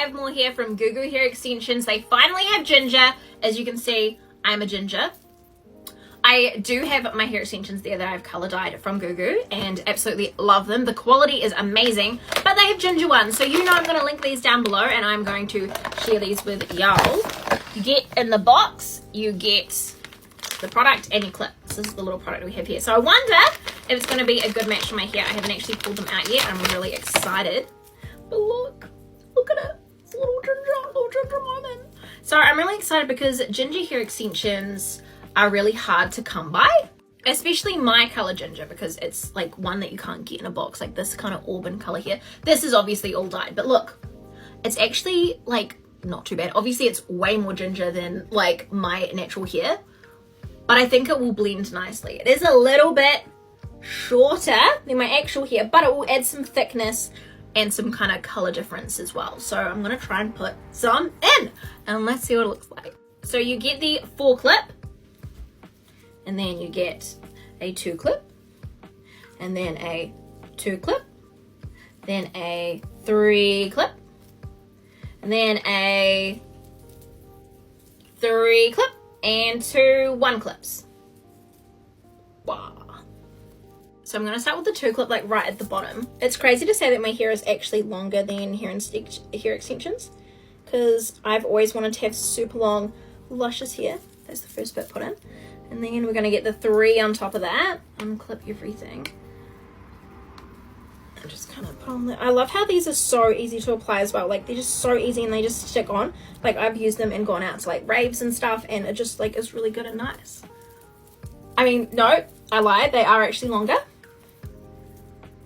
have more here from GOO GOO hair extensions. They finally have ginger. As you can see, I'm a ginger. I do have my hair extensions there that I've color dyed from GOO GOO and absolutely love them. The quality is amazing, but they have ginger ones. So you know I'm going to link these down below and I'm going to share these with y'all. You get in the box, you get the product and your clip. This is the little product we have here. So I wonder if it's going to be a good match for my hair. I haven't actually pulled them out yet. I'm really excited. But look at it. It's a little ginger moment. So I'm really excited because ginger hair extensions are really hard to come by, especially my color ginger, because it's like one that you can't get in a box, like this kind of Auburn color here. This is obviously all dyed, but look, it's actually like not too bad. Obviously it's way more ginger than like my natural hair, but I think it will blend nicely. It is a little bit shorter than my actual hair, but it will add some thickness and some kind of color difference as well. So I'm gonna try and put some in and let's see what it looks like. So you get the 4 clip, and then you get a 2 clip, and then a 2 clip, then a 3 clip, and then a 3 clip, and 2 1 clips. Wow. So I'm gonna start with the 2 clip, like right at the bottom. It's crazy to say that my hair is actually longer than hair extensions, because I've always wanted to have super long, luscious hair. That's the first bit put in. And then we're going to get the 3 on top of that. Unclip everything. And just kind of put on there. I love how these are so easy to apply as well. Like, they're just so easy and they just stick on. Like, I've used them and gone out to, like, raves and stuff. And it just, like, is really good and nice. I mean, no, I lied. They are actually longer.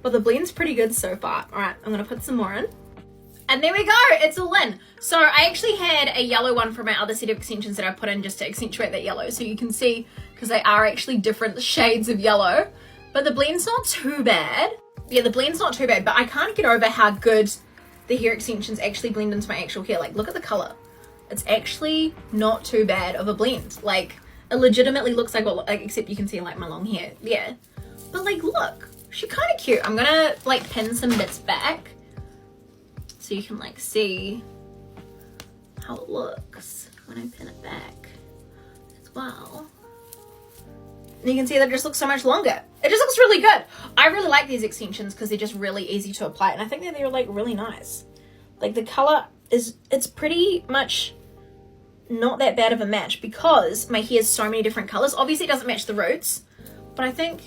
But the blend's pretty good so far. Alright, I'm going to put some more in. And there we go, it's all in. So I actually had a yellow one from my other set of extensions that I put in just to accentuate that yellow. So you can see, because they are actually different shades of yellow. But the blend's not too bad. Yeah, the blend's not too bad, but I can't get over how good the hair extensions actually blend into my actual hair. Like, look at the color. It's actually not too bad of a blend. Like, it legitimately looks like what, like, except you can see like my long hair. Yeah. But like, look, she's kind of cute. I'm gonna like pin some bits back, so you can like see how it looks when I pin it back as well. And you can see that it just looks so much longer. It just looks really good. I really like these extensions because they're just really easy to apply, and I think that they're like really nice. Like the color is, it's pretty much not that bad of a match because my hair is so many different colors. Obviously it doesn't match the roots, but I think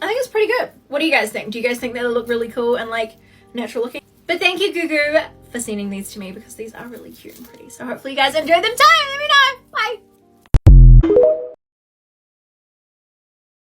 it's pretty good. What do you guys think? Do you guys think they look really cool and like natural looking? But thank you, GOO GOO, for sending these to me because these are really cute and pretty. So hopefully you guys enjoy them too. Let me know. Bye.